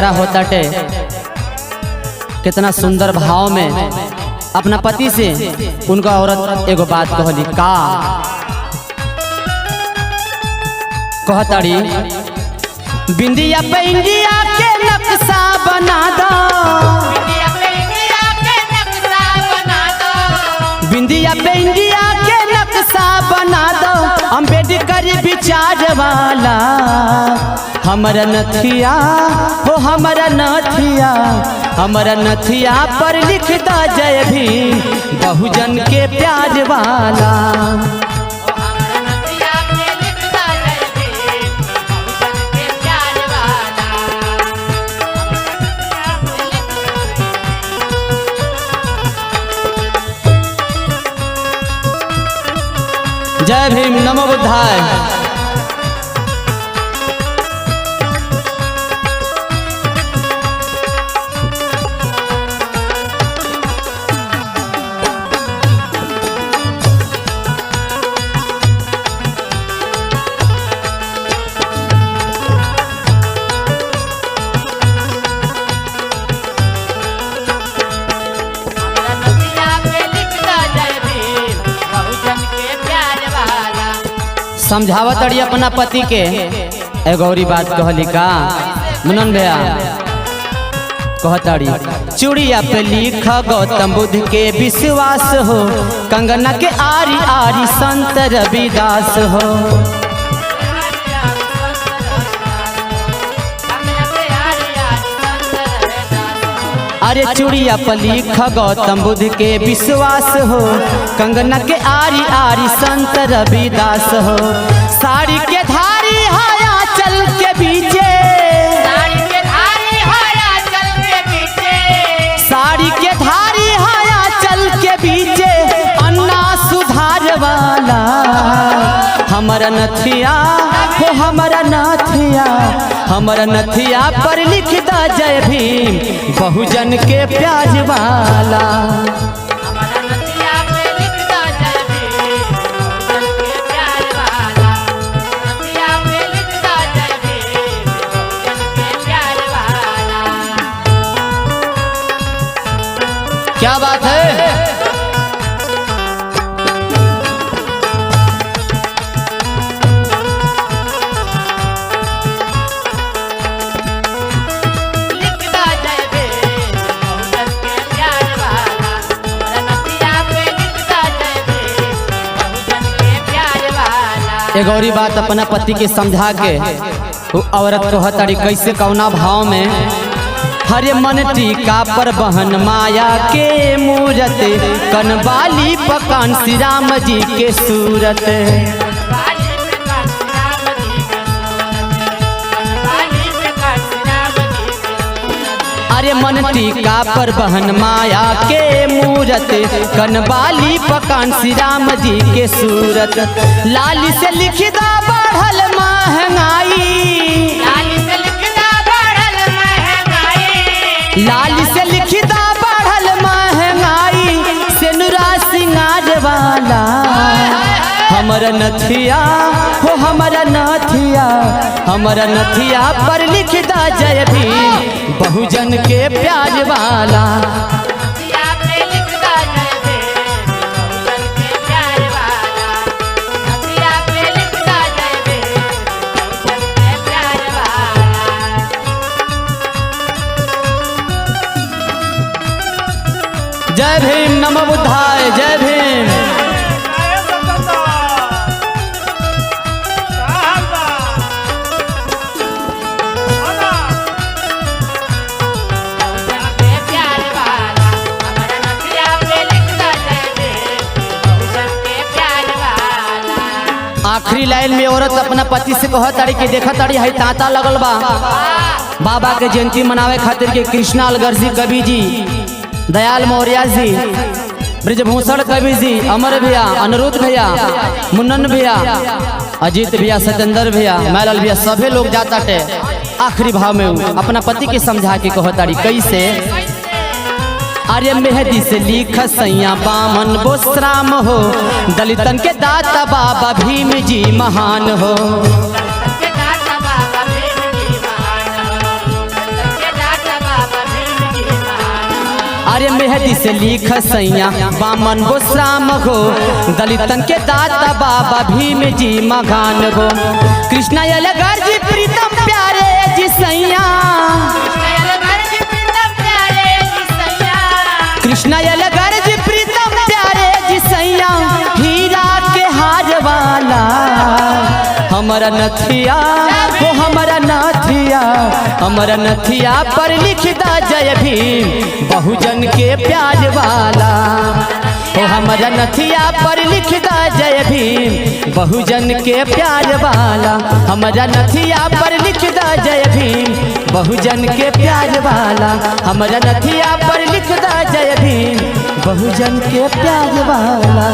बंटवारा होता टे कितना सुंदर भाव में अपना पति से उनका औरत एगो बात कहली का कहताड़ी बिंदिया पे इंडिया के नक्शा बना दो बिंदिया पे इंडिया के नक्शा बना दो अम्बेडकर विचार वाला हमारा नथिया हो हमारा नथिया पर लिख दो जय भीम बहुजन के प्यार वाला जय भीम नमो बुद्धाय। समझावत अड़ी अपना पति के एगो और बात कहली का मुनन भैया कहताड़ी चूड़िया पे लिख गौतम बुद्ध के विश्वास हो कंगना के आरी आरी संत रविदास हो अरे चूड़िया पर लिख गौतम बुद्ध के विश्वास हो कंगना के आरी आरी संत रविदास हो साड़ी के धारी हाया चल के बीचे साड़ी के धारी हाया चल के बीचे अन्ना सुधार वाला हमारा नथिया हो हमारा नथिया पर लिख दा जय भीम बहुजन के प्यार वाला क्या बात है। एक और बात अपना पति के समझा के औरत को हताड़ी कैसे कौना भाव में हरे मन टीका पर बहन माया के मूरत कनवाली पकान श्री राम जी के सूरत अरे मन टीका पर बहन माया के मूरत कनवाली पकान श्री राम जी के सूरत लाली से लिखदा बढ़ल महंगाई लाली से लिखदा बढ़ल महंगाई से नुरा सिंगार वाला हमारा नथिया हो हमारा नथिया पर लिख दा जय भीम बहुजन के प्यार वाला जय भीम नमो बुद्धाय जय भीम। आखिरी लाइन में औरत अपना पति से कह ताड़ी कि देखा ताड़ी है तांता लगल बा बाबा के जयंती मनावे खातिर के कृष्णा अलगर्जी कवि जी दयाल मौर्य जी ब्रजभूषण कवि जी अमर भैया अनिरुद्ध भैया मुन्नन भैया अजीत भैया सत्येंद्र भैया मैलाल भैया सभी लोग जाता टे आखिरी भाव में अपना पति के समझा के कह ताड़ी कैसे आर्य मेहदी से लिख सैया बामन बोसराम हो दलितन के दाता बाबा भीम जी महान हो अरे मेहदी से लिख सैया बामन गो श्याम गो, दलितन के दाता बाबा भीम जी मघान गो। कृष्णा अलगर जी प्रीतम प्यारे जी सैया, कृष्णा अलगर जी प्रीतम प्यारे जी सैया, हीरा के हार वाला हमारा नथिया, वो हमारा नथिया, हमारा नथिया पर लिखदा जय भीम बहुजन के प्यार वाला। वो हमारा नथिया पर लिखदा जय भीम बहुजन के प्यार वाला, हमारा नथिया पर लिखदा जय भीम बहुजन के प्यार वाला, हमारा नथिया पर लिखदा जय भीम बहुजन के प्यार वाला।